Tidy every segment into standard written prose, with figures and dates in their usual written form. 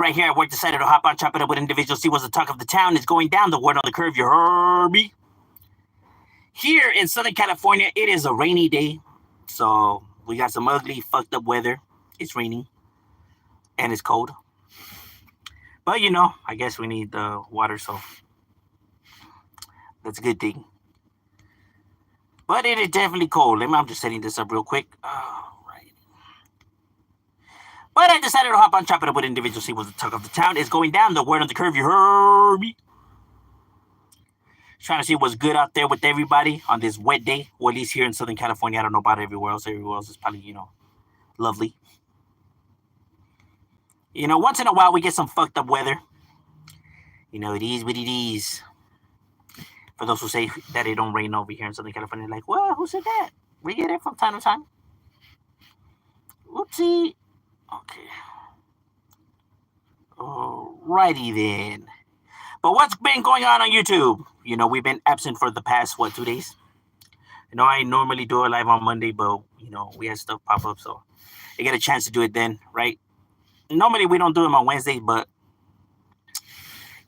Right here at work, decided to hop on, chop it up with individuals, see what's the talk of the town. Is going down, the word on the curve, you heard me. Here in Southern California, it is a rainy day. So we got some ugly, fucked up weather. It's raining. And it's cold. But I guess we need the water, so that's a good thing. But it is definitely cold. I'm just setting this up real quick. Right. But I decided to hop on, chop it up with individuals, see what's the talk of the town. Is going down, the word on the curve, you heard me. Trying to see what's good out there with everybody on this wet day. Or at least here in Southern California. I don't know about everywhere else. Everywhere else is probably, lovely. Once in a while we get some fucked up weather. It is what it is. For those who say that it don't rain over here in Southern California, like, well, who said that? We get it from time to time. Oopsie. Okay. Alrighty then. But what's been going on YouTube? We've been absent for the past, 2 days? I normally do it live on Monday, but, we had stuff pop up, so I get a chance to do it then, right? Normally we don't do them on Wednesdays, but,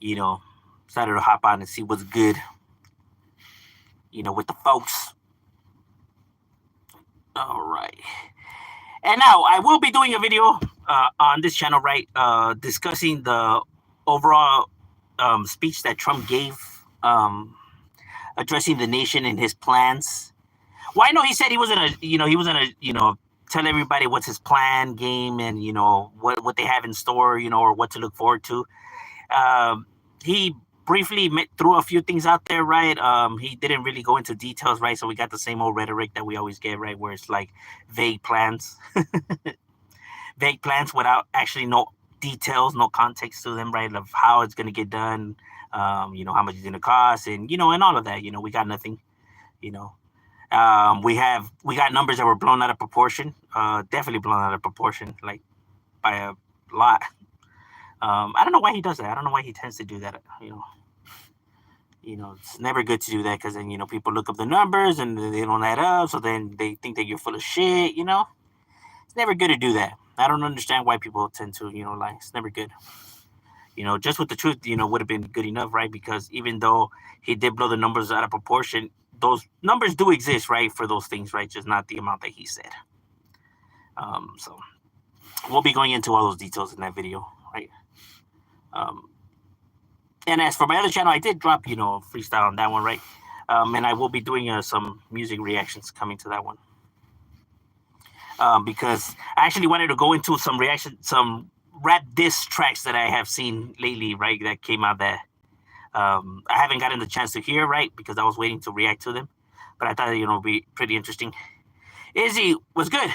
decided to hop on and see what's good, with the folks. All right. And now I will be doing a video on this channel, right, discussing the overall speech that Trump gave, addressing the nation and his plans. Well, I know he said he was gonna, tell everybody what's his plan, game, and what they have in store, or what to look forward to. He briefly threw a few things out there, right? He didn't really go into details, right? So we got the same old rhetoric that we always get, right? Where it's like vague plans, vague plans without actually no details, no context to them, right? Of how it's gonna get done, how much it's gonna cost, and and all of that. We got nothing, we got numbers that were blown out of proportion, definitely blown out of proportion, like by a lot. I don't know why he does that. I don't know why he tends to do that. It's never good to do that because then people look up the numbers and they don't add up, so then they think that you're full of shit. It's never good to do that. I don't understand why people tend to lie. It's never good. Just with the truth, would have been good enough, right? Because even though he did blow the numbers out of proportion, those numbers do exist, right, for those things, right? Just not the amount that he said. So we'll be going into all those details in that video, right? And as for my other channel, I did drop, freestyle on that one, right? And I will be doing some music reactions coming to that one. Because I actually wanted to go into some rap diss tracks that I have seen lately, right? That came out that I haven't gotten the chance to hear, right? Because I was waiting to react to them. But I thought, it'd be pretty interesting. Izzy was good.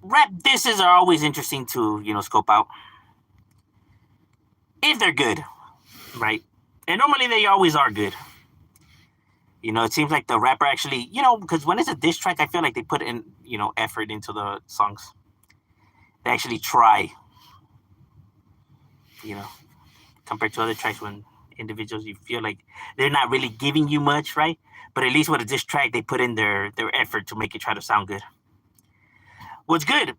Rap disses are always interesting to, scope out. If they're good, right? And normally they always are good. It seems like the rapper actually, because when it's a diss track, I feel like they put in, effort into the songs. They actually try, compared to other tracks when individuals, you feel like they're not really giving you much, right? But at least with a diss track, they put in their effort to make it try to sound good. What's good?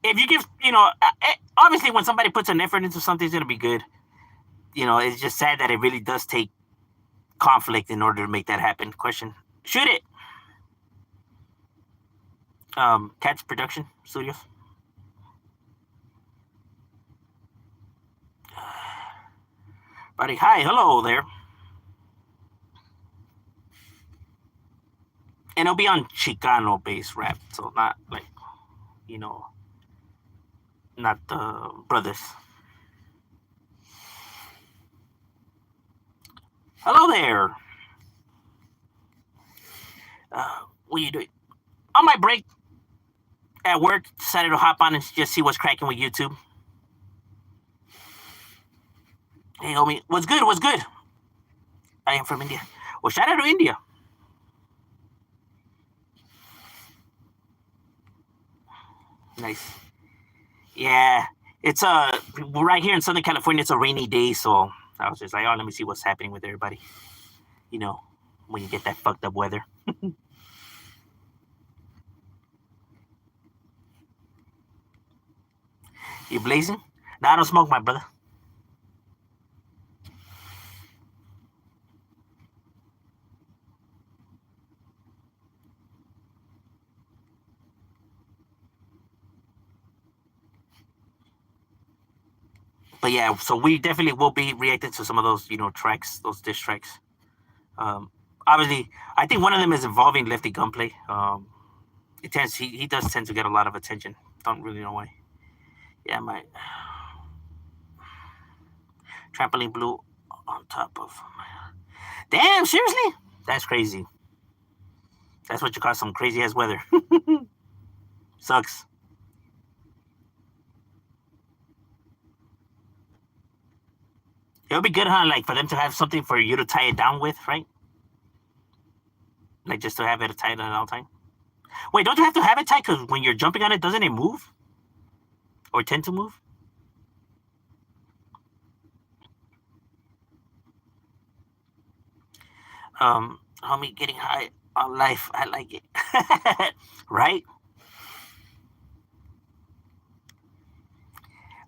If you give, obviously when somebody puts an effort into something, it's going to be good. It's just sad that it really does take conflict in order to make that happen. Question: should it? Catch Production Studios. Buddy, hi, hello there. And it'll be on Chicano-based rap, so not like, not the brothers. Hello there. What are you doing? On my break at work, decided to hop on and just see what's cracking with YouTube. Hey, homie, what's good? What's good? I am from India. Well, shout out to India. Nice. Yeah, it's right here in Southern California. It's a rainy day, so I was just like, oh, let me see what's happening with everybody. When you get that fucked up weather. You blazing? No, I don't smoke, my brother. But yeah, so we definitely will be reacting to some of those, tracks, those diss tracks. Um, Obviously, I think one of them is involving Lefty Gunplay. He does tend to get a lot of attention. Don't really know why. Yeah, my trampoline blue on top of. Damn, seriously? That's crazy. That's what you call some crazy ass weather. Sucks. It would be good, huh? Like for them to have something for you to tie it down with, right? Like just to have it tied at all time. Wait, don't you have to have it tight? Because when you're jumping on it, doesn't it move or tend to move? Homie, getting high on life. I like it. Right?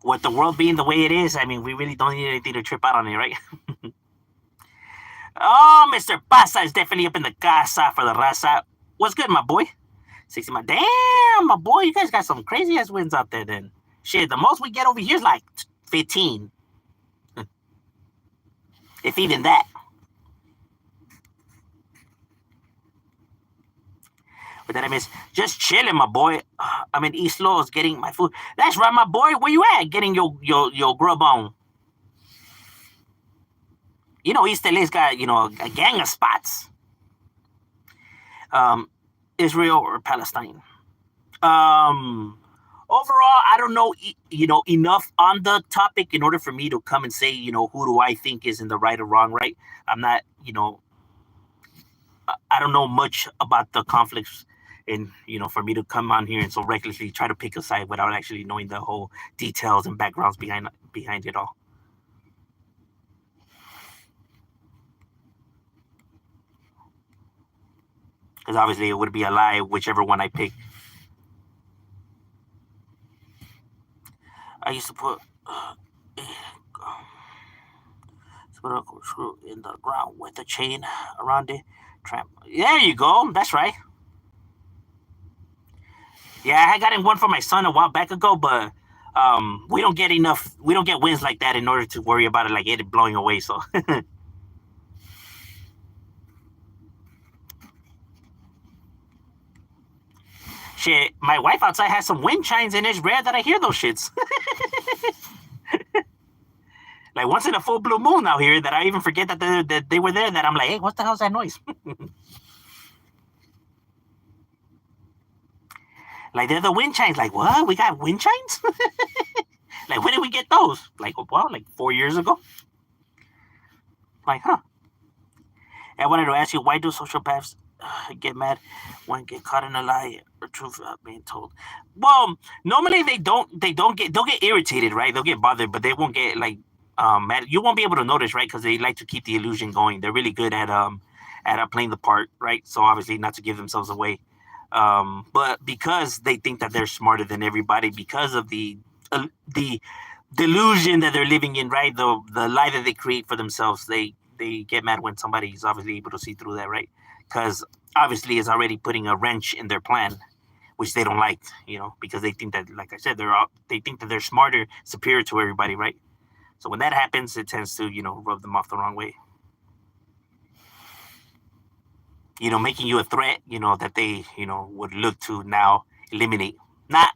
With the world being the way it is, I mean, we really don't need anything to trip out on it, right? Oh, Mr. Pasa is definitely up in the casa for the raza. What's good, my boy? 60 my damn, my boy. You guys got some crazy ass wins out there then. Shit, the most we get over here is like 15. If even that. But then I miss just chilling, my boy. I'm in East Los getting my food. That's right, my boy. Where you at? Getting your grub on. East LA's got, a gang of spots. Um, Israel or Palestine. Um, Overall, I don't know, enough on the topic in order for me to come and say, who do I think is in the right or wrong, right? I'm not, I don't know much about the conflicts, and for me to come on here and so recklessly try to pick a side without actually knowing the whole details and backgrounds behind it all. Because obviously it would be a lie whichever one I pick. I used to put screw in the ground with a chain around it. Tramp. There you go. That's right. Yeah, I got in one for my son a while back ago, but we don't get enough. We don't get wins like that in order to worry about it like it blowing away. So shit, my wife outside has some wind chimes, and it's rare that I hear those shits. Like once in a full blue moon out here, that I even forget that they were there. That I'm like, hey, what the hell's that noise? Like they're the wind chimes. Like what? We got wind chimes? Like when did we get those? Like 4 years ago. Like huh? I wanted to ask you, why do sociopaths get mad when get caught in a lie or truth being told? Well, normally they'll get irritated, right? They'll get bothered, but they won't get like mad. You won't be able to notice, right? Because they like to keep the illusion going. They're really good at playing the part, right? So obviously not to give themselves away. But because they think that they're smarter than everybody, because of the delusion that they're living in, right? The lie that they create for themselves, they get mad when somebody's obviously able to see through that, right? Because obviously it's already putting a wrench in their plan, which they don't like, because they think that, like I said, they think that they're smarter, superior to everybody, right? So when that happens, it tends to, rub them off the wrong way. Making you a threat, that they, would look to now eliminate. Not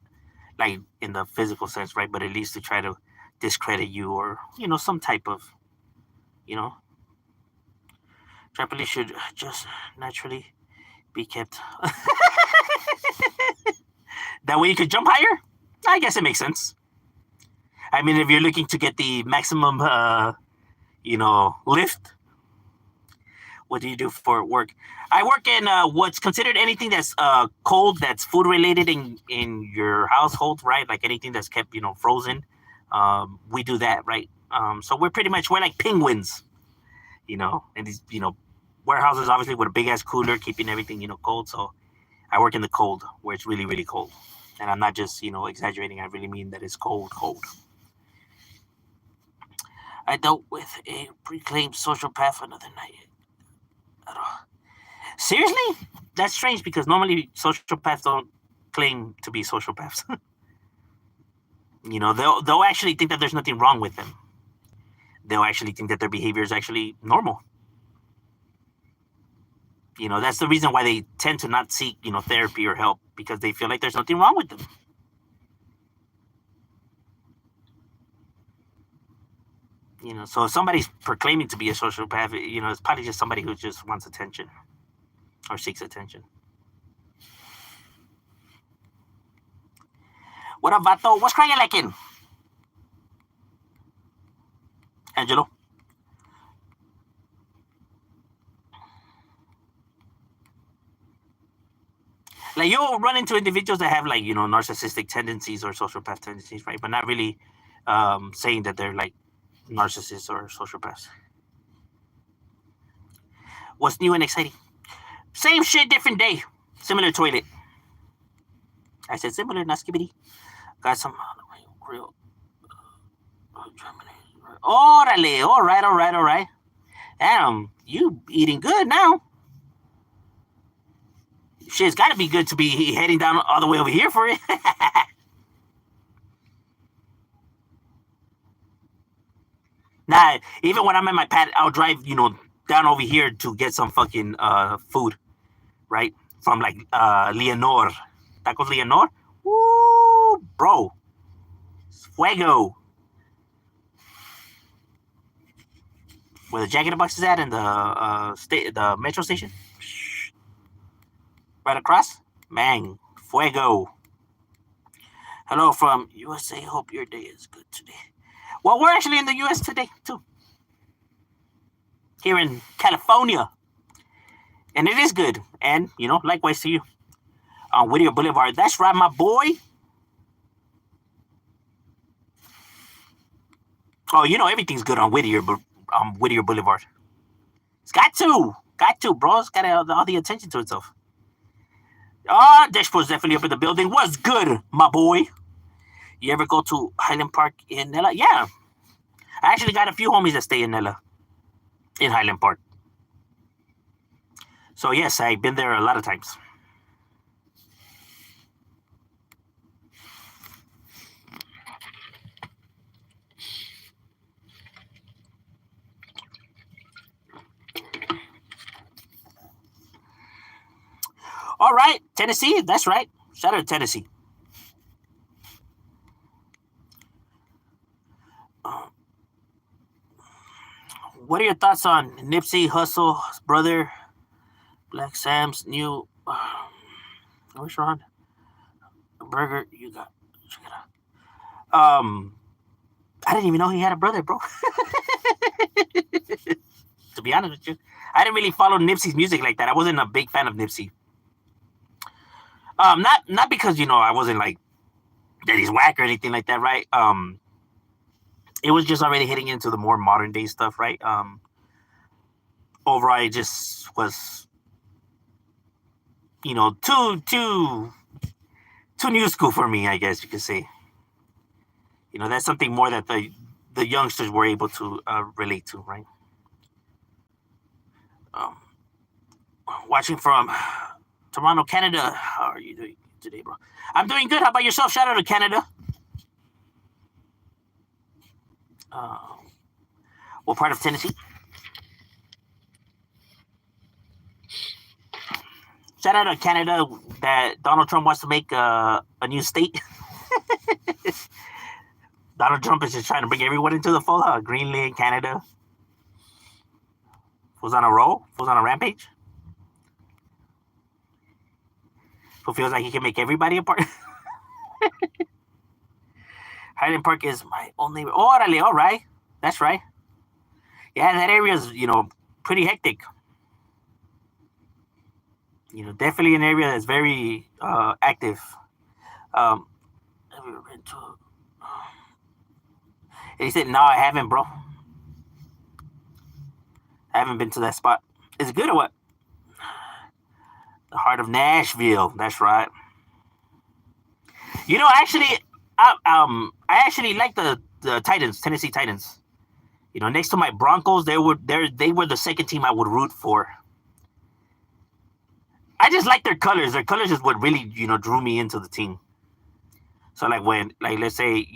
like in the physical sense, right? But at least to try to discredit you or, some type of, you know, trampoline should just naturally be kept. That way you could jump higher? I guess it makes sense. I mean, if you're looking to get the maximum, lift, what do you do for work? I work in what's considered anything that's cold, that's food related in your household, right? Like anything that's kept, frozen. We do that, right? So we're like penguins, and these, warehouses obviously with a big ass cooler keeping everything, cold. So I work in the cold where it's really, really cold. And I'm not just, exaggerating. I really mean that it's cold, cold. I dealt with a reclaimed sociopath another night. Seriously? That's strange because normally sociopaths don't claim to be sociopaths. They'll actually think that there's nothing wrong with them. They'll actually think that their behavior is actually normal. That's the reason why they tend to not seek, therapy or help, because they feel like there's nothing wrong with them. So if somebody's proclaiming to be a sociopath, it's probably just somebody who just wants attention or seeks attention. What up, Vato? What's cracking like in? Angelo? Like, you'll run into individuals that have, like, narcissistic tendencies or sociopath tendencies, right? But not really saying that they're like narcissists or sociopaths. What's new and exciting? Same shit, different day. Similar toilet. I said similar, not skibbity. Got some real. Orale, all right. Damn, you eating good now. Shit's got to be good to be heading down all the way over here for it. Nah, even when I'm at my pad, I'll drive, down over here to get some fucking food, right? From like Leonor. Tacos Leonor? Woo, bro. Fuego. Where the Jack in the Box is at and the metro station? Right across? Man, fuego. Hello from USA. Hope your day is good today. Well, we're actually in the US today, too. Here in California. And it is good. And, likewise to you. On Whittier Boulevard. That's right, my boy. Oh, everything's good on Whittier Boulevard. It's got to, bro. It's got all the attention to itself. Dashboard's definitely up in the building. What's good, my boy? You ever go to Highland Park in Nella? Yeah. I actually got a few homies that stay in Nella, in Highland Park. So, yes, I've been there a lot of times. All right, Tennessee. That's right. Shout out to Tennessee. What are your thoughts on Nipsey Hussle's brother, Black Sam's new? Where's Ron? Burger. You got. Check it out. I didn't even know he had a brother, bro. To be honest with you, I didn't really follow Nipsey's music like that. I wasn't a big fan of Nipsey. Not because I wasn't like that he's whack or anything like that, right? It was just already hitting into the more modern day stuff, right? Overall, it just was, too new school for me, I guess you could say. That's something more that the youngsters were able to relate to, right? Watching from Toronto, Canada. How are you doing today, bro? I'm doing good. How about yourself? Shout out to Canada. What part of Tennessee? Shout out to Canada that Donald Trump wants to make a new state. Donald Trump is just trying to bring everyone into the fold. Greenland, Canada. Who's on a roll? Who's on a rampage? Who feels like he can make everybody a part? Highland Park is my only. Orale, all right. That's right. Yeah, that area is, pretty hectic. Definitely an area that's very active. Have you ever been to? And he said, "No, I haven't, bro. I haven't been to that spot. Is it good or what?" The heart of Nashville. That's right. Actually, I actually like the Titans, Tennessee Titans. Next to my Broncos, they were the second team I would root for. I just like their colors. Their colors is what really drew me into the team. So like when let's say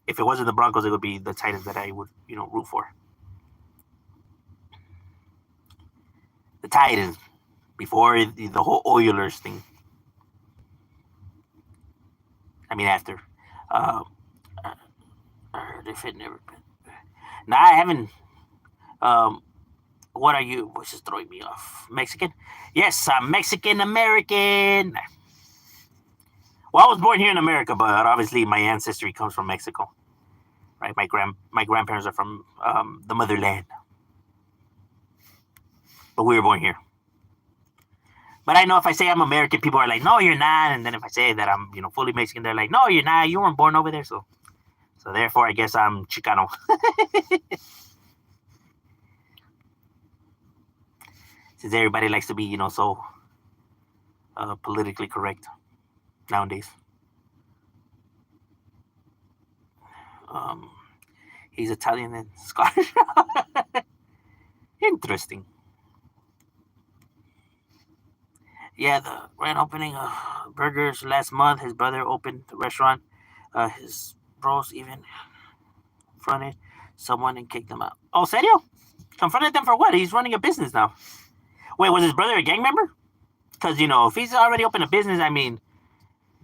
if it wasn't the Broncos, it would be the Titans that I would root for. The Titans before the whole Oilers thing. I mean after. Uh, I heard if it never been. No, I haven't. Um, what are you? What's just throwing me off? Mexican? Yes, I'm Mexican American. Well, I was born here in America, but obviously my ancestry comes from Mexico. Right, my grandparents are from the motherland, but we were born here. But I know if I say I'm American, people are like, "No, you're not." And then if I say that I'm fully Mexican, they're like, "No, you're not. You weren't born over there." So therefore, I guess I'm Chicano. Since everybody likes to be so politically correct nowadays. Um, he's Italian and Scottish. Interesting. Yeah, the grand opening of burgers last month. His brother opened the restaurant. His bros even confronted someone and kicked them out. Oh, serio? Confronted them for what? He's running a business now. Wait, was his brother a gang member? Because if he's already opened a business, I mean,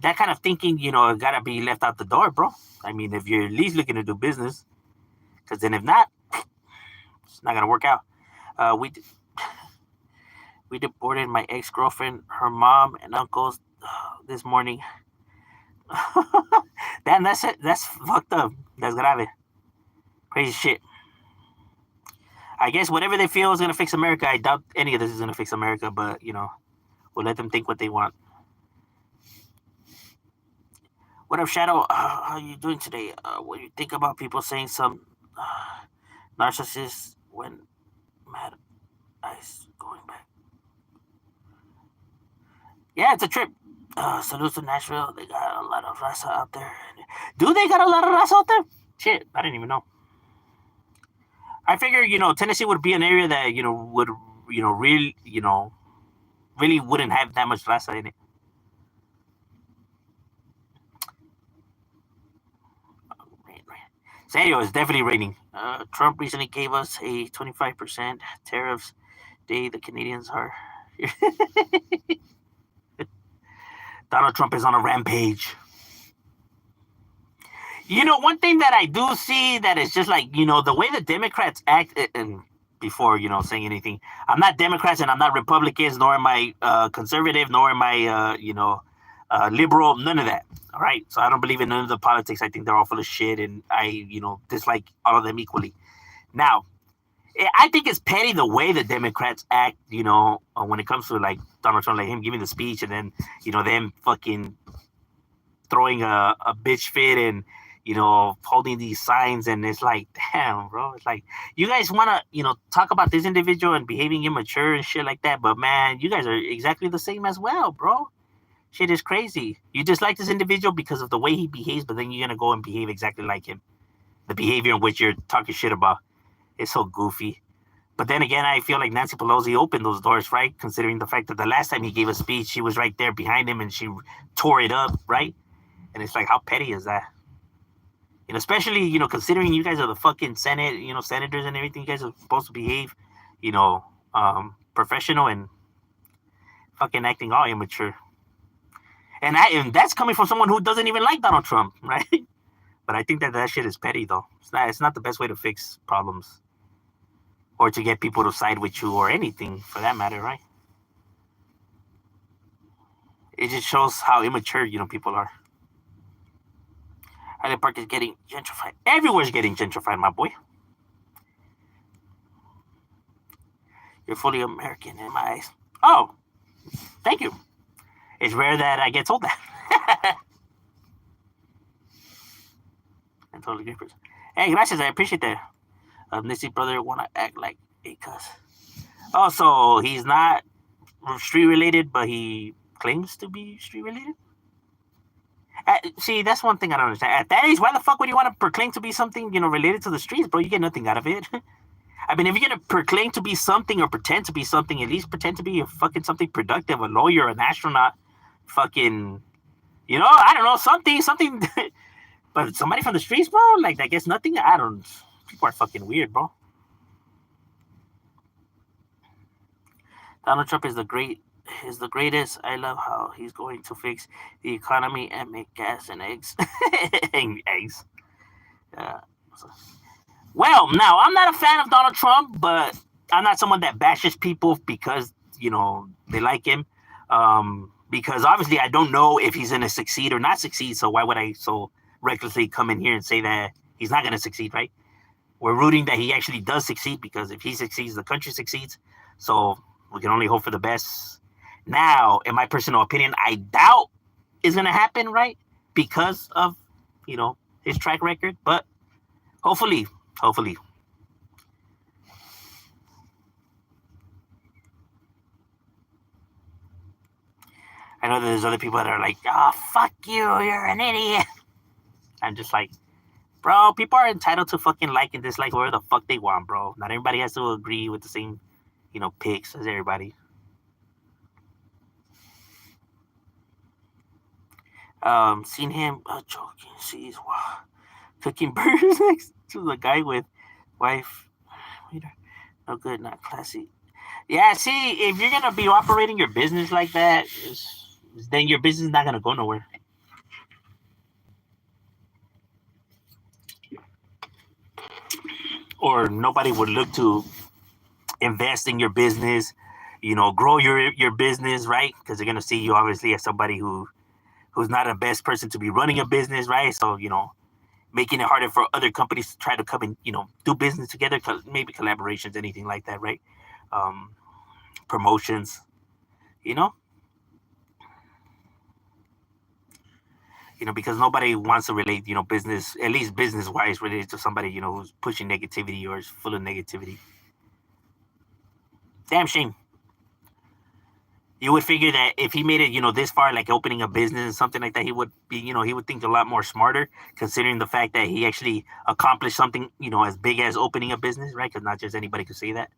that kind of thinking, gotta be left out the door, bro. I mean, if you're at least looking to do business, because then if not, it's not gonna work out. We we deported my ex girlfriend, her mom, and uncles this morning. Damn, that's it. That's fucked up. That's grave. Crazy shit. I guess whatever they feel is gonna fix America. I doubt any of this is gonna fix America, but we'll let them think what they want. What up, Shadow? How you doing today? What do you think about people saying some narcissists when mad ice going back? Yeah, it's a trip. Salutes to Nashville. They got a lot of raza out there. Do they got a lot of raza out there? Shit, I didn't even know. I figure Tennessee would be an area that would really really wouldn't have that much raza in it. Serio, it's definitely raining. Trump recently gave us a 25% tariffs day. The Canadians are. Donald Trump is on a rampage. One thing that I do see that is just like, the way the Democrats act, and before, saying anything, I'm not Democrats and I'm not Republicans, nor am I conservative, nor am I, liberal, none of that. All right. So I don't believe in none of the politics. I think they're all full of shit and I, dislike all of them equally. Now, I think it's petty the way the Democrats act, when it comes to like Donald Trump, like him giving the speech and then, them fucking throwing a bitch fit and holding these signs, and it's like, damn, bro, it's like you guys want to talk about this individual and behaving immature and shit like that, but man, you guys are exactly the same as well, bro. Shit is crazy. You dislike this individual because of the way he behaves, but then you're gonna go and behave exactly like him. The behavior in which you're talking shit about, it's so goofy. But then again, I feel like Nancy Pelosi opened those doors, right? Considering the fact that the last time he gave a speech, she was right there behind him and she tore it up, right? And it's like, how petty is that? And especially, considering you guys are the fucking Senate, senators and everything, you guys are supposed to behave, professional and fucking acting all immature. And that's coming from someone who doesn't even like Donald Trump, right? But I think that shit is petty, though. It's not the best way to fix problems or to get people to side with you or anything for that matter, right? It just shows how immature, people are. Highland Park is getting gentrified. Everywhere's getting gentrified, my boy. You're fully American in my eyes. Oh, thank you. It's rare that I get told that. I totally agree. Hey, gracias. I appreciate that. Nissy brother wanna act like a cuss. Oh, so he's not street related, but he claims to be street related. See, that's one thing I don't understand. At that age, why the fuck would you want to proclaim to be something, related to the streets, bro? You get nothing out of it. I mean, if you're gonna proclaim to be something or pretend to be something, at least pretend to be a fucking something productive, a lawyer, an astronaut, fucking, I don't know, something. But somebody from the streets, bro, like I guess nothing. I don't. People are fucking weird, bro. Donald Trump is the greatest. I love how he's going to fix the economy and make gas and eggs. Eggs. Uh, well, now I'm not a fan of Donald Trump, but I'm not someone that bashes people because they like him. Because obviously I don't know if he's gonna succeed or not succeed. So why would I so recklessly come in here and say that he's not gonna succeed, right? We're rooting that he actually does succeed, because if he succeeds, the country succeeds. So we can only hope for the best. Now, in my personal opinion, I doubt is gonna happen, right? Because of his track record, but hopefully. I know that there's other people that are like, oh, fuck you, you're an idiot. I'm just like, bro, people are entitled to fucking like and dislike whatever the fuck they want, bro. Not everybody has to agree with the same, picks as everybody. Seen him joking, sees cooking burgers next to the guy with wife. No good, not classy. Yeah, see, if you're gonna be operating your business like that, then your business is not gonna go nowhere. Or nobody would look to invest in your business, grow your business, right? Because they're gonna see you obviously as somebody who's not the best person to be running a business, right? So making it harder for other companies to try to come and do business together, maybe collaborations, anything like that, right? Um, Promotions, you know, because nobody wants to relate, business, at least business wise, related to somebody who's pushing negativity or is full of negativity. Damn shame. You would figure that if he made it, this far, like opening a business and something like that, he would be, he would think a lot more smarter, considering the fact that he actually accomplished something, as big as opening a business, right? Because not just anybody could say that.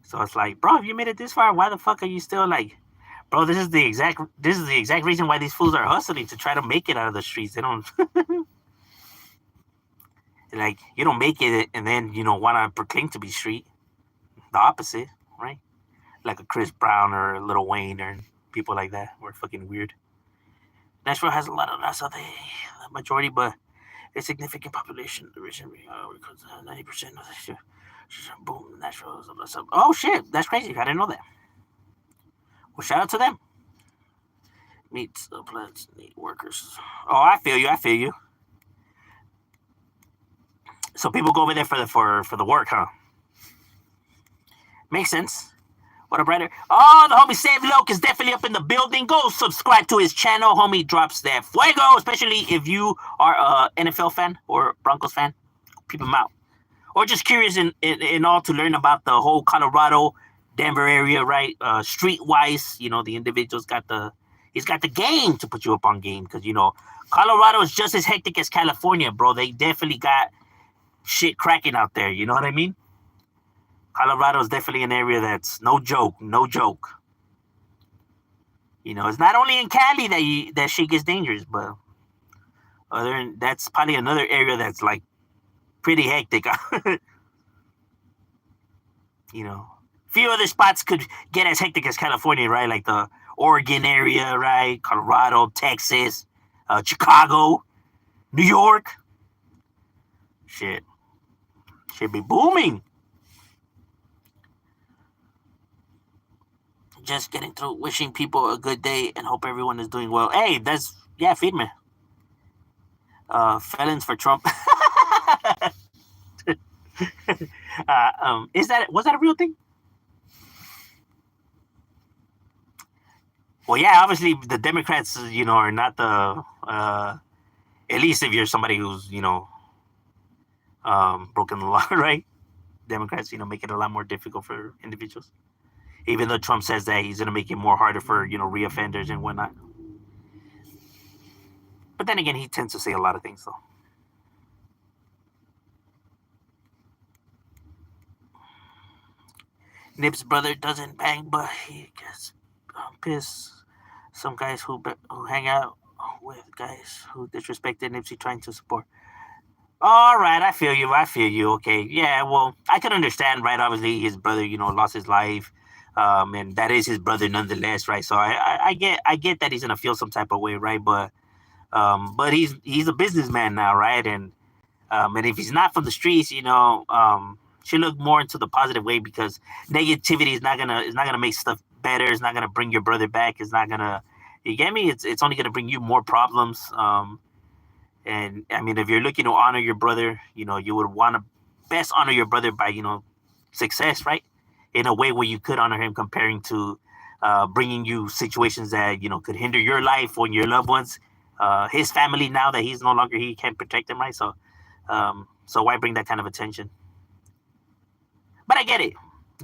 So it's like, bro, if you made it this far, why the fuck are you still like, bro? This is the exact reason why these fools are hustling to try to make it out of the streets. They don't like you don't make it and then want to proclaim to be street. The opposite, right? Like a Chris Brown or a Lil Wayne or people like that. We're fucking weird. Nashville has a lot of that's the majority, but a significant population. The region 90% of the boom. Nashville is oh shit, that's crazy. I didn't know that. Well, shout out to them. Meets the plants need workers. Oh, I feel you. I feel you. So people go over there for the work, huh? Makes sense. What a brother. Oh, the homie Save Loke is definitely up in the building. Go subscribe to his channel. Homie drops that fuego, especially if you are a NFL fan or Broncos fan. Peep him out. Or just curious in all to learn about the whole Colorado, Denver area, right? Streetwise, the individual's he's got the game to put you up on game, because, Colorado is just as hectic as California, bro. They definitely got shit cracking out there. You know what I mean? Colorado is definitely an area that's no joke. It's not only in Cali that shit gets dangerous, but that's probably another area that's like pretty hectic. Few other spots could get as hectic as California, right? Like the Oregon area, right? Colorado, Texas, Chicago, New York. Shit be booming. Just getting through, wishing people a good day and hope everyone is doing well. Hey, feed me. Felons for Trump. Was that a real thing? Well, yeah, obviously the Democrats, are not the at least if you're somebody who's broken the law, right? Democrats, make it a lot more difficult for individuals. Even though Trump says that he's going to make it more harder for reoffenders and whatnot. then again, he tends to say a lot of things, though. Nip's brother doesn't bang, but he gets pissed. Some guys who hang out with guys who disrespected Nipsey trying to support. All right, I feel you. I feel you. Okay, yeah. Well, I can understand, right? Obviously, his brother, lost his life, and that is his brother nonetheless, right? So I get that he's gonna feel some type of way, right? But he's a businessman now, right? And if he's not from the streets, should look more into the positive way, because negativity is not gonna make stuff better. It's not gonna bring your brother back. It's not gonna, you get me? It's only gonna bring you more problems. And I mean, if you're looking to honor your brother, you would want to best honor your brother by success, right? In a way where you could honor him, comparing to bringing you situations that could hinder your life or your loved ones, his family. Now that he's no longer, he can't protect them, right? So why bring that kind of attention? But I get it.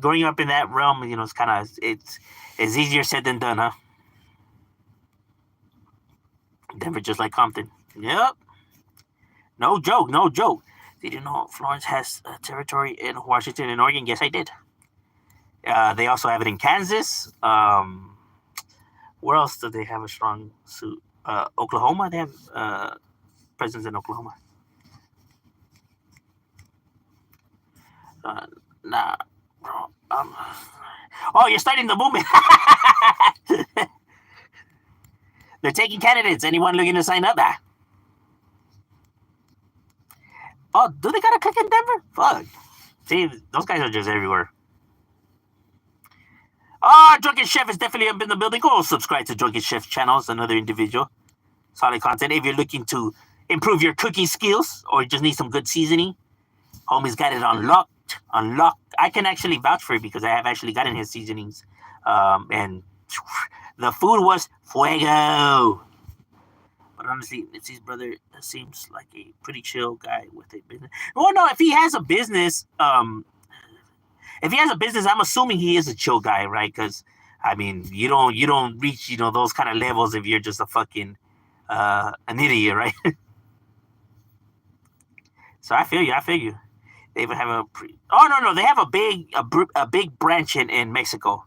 Growing up in that realm, it's easier said than done, huh? Denver just like Compton. Yep. No joke, no joke. Did you know Florence has a territory in Washington and Oregon? Yes, I did. They also have it in Kansas. Where else do they have a strong suit? Oklahoma. They have presence in Oklahoma. Nah, bro. Oh, you're starting the movement. They're taking candidates. Anyone looking to sign up? Oh, do they got a click in Denver? Fuck. See, those guys are just everywhere. Drunken Chef is definitely up in the building. Go subscribe to Drunken Chef channels, another individual. Solid content. If you're looking to improve your cooking skills or just need some good seasoning, homie's got it unlocked. I can actually vouch for it because I have actually gotten his seasonings. And the food was fuego. But honestly, it's his brother seems like a pretty chill guy with a business. Well, no, if he has a business, I'm assuming he is a chill guy, right? Because I mean, you don't reach those kind of levels if you're just a fucking an idiot, right? So I feel you. They even have they have a big branch in Mexico.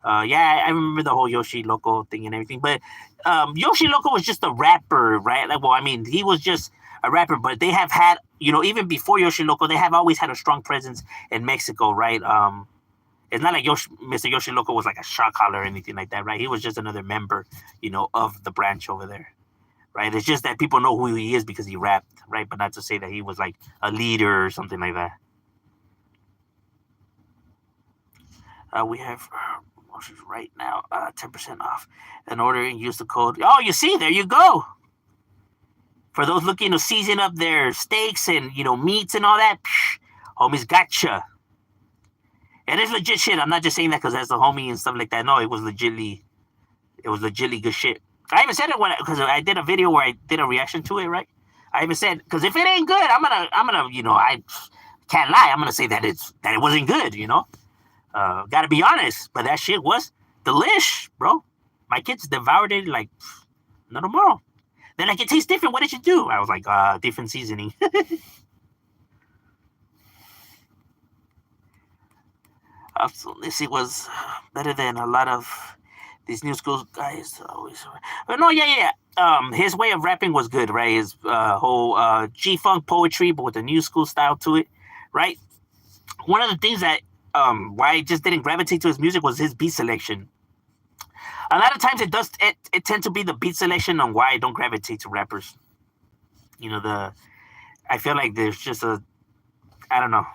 Yeah, I remember the whole Yoshi Loco thing and everything, but Yoshi Loco was just a rapper, right? Like, well, I mean, he was just a rapper, but they have had, even before Yoshi Loco, they have always had a strong presence in Mexico, right? It's not like Mr. Yoshi Loco was like a shot caller or anything like that, right? He was just another member, of the branch over there, right? It's just that people know who he is because he rapped, right? But not to say that he was like a leader or something like that. We have right now 10% off in order and use the code. Oh, you see, there you go. For those looking to season up their steaks and meats and all that, homies gotcha. And it's legit shit. I'm not just saying that because that's the homie and stuff like that. No, it was legitly good shit. I even said it because I did a video where I did a reaction to it, right? I even said, because if it ain't good, I'm gonna I can't lie. I'm gonna say that it wasn't good, Gotta be honest, but that shit was delish, bro. My kids devoured it like no tomorrow. They're like, it tastes different. What did you do? I was like, different seasoning. So this it was better than a lot of these new school guys always. But no, yeah. His way of rapping was good, right? His whole G-funk poetry, but with a new school style to it, right? One of the things that why I just didn't gravitate to his music was his beat selection. A lot of times it tends to be the beat selection on why I don't gravitate to rappers. I feel like there's just I don't know.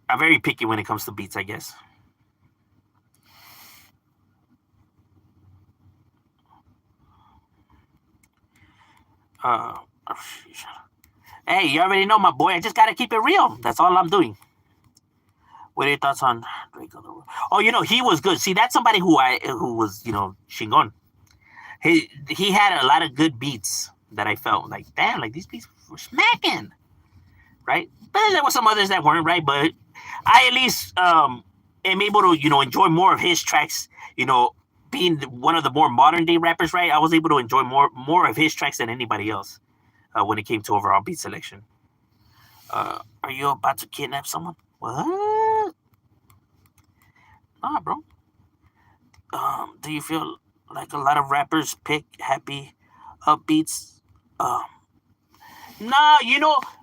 I'm very picky when it comes to beats, I guess. Hey, you already know my boy. I just gotta keep it real. That's all I'm doing. What are your thoughts on Drake? Oh, he was good. See, that's somebody who was, Shingon. He had a lot of good beats that I felt like, damn, like these beats were smacking, right? But there were some others that weren't, right? But I at least am able to, enjoy more of his tracks, being one of the more modern day rappers, right? I was able to enjoy more of his tracks than anybody else when it came to overall beat selection. Are you about to kidnap someone? What? Nah, bro. Do you feel like a lot of rappers pick happy upbeats? Um, nah,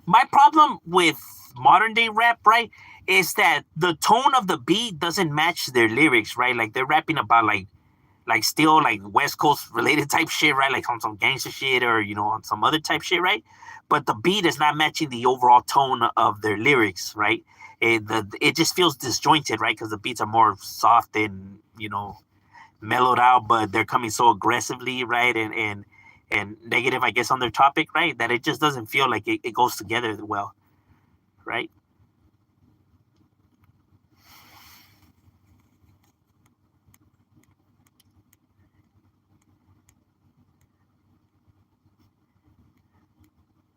my problem with modern day rap, right, is that the tone of the beat doesn't match their lyrics, right? Like they're rapping about like still like West Coast related type shit, right? Like on some gangster shit or on some other type shit, right? But the beat is not matching the overall tone of their lyrics, right? It just feels disjointed, right? Because the beats are more soft and mellowed out, but they're coming so aggressively, right? And negative, I guess, on their topic, right? That it just doesn't feel like it goes together well, right?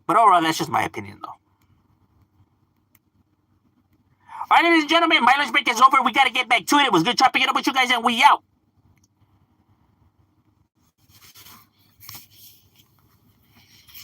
But overall, that's just my opinion, though. All right, ladies and gentlemen, my lunch break is over. We got to get back to it. It was good chopping it up with you guys, and we out.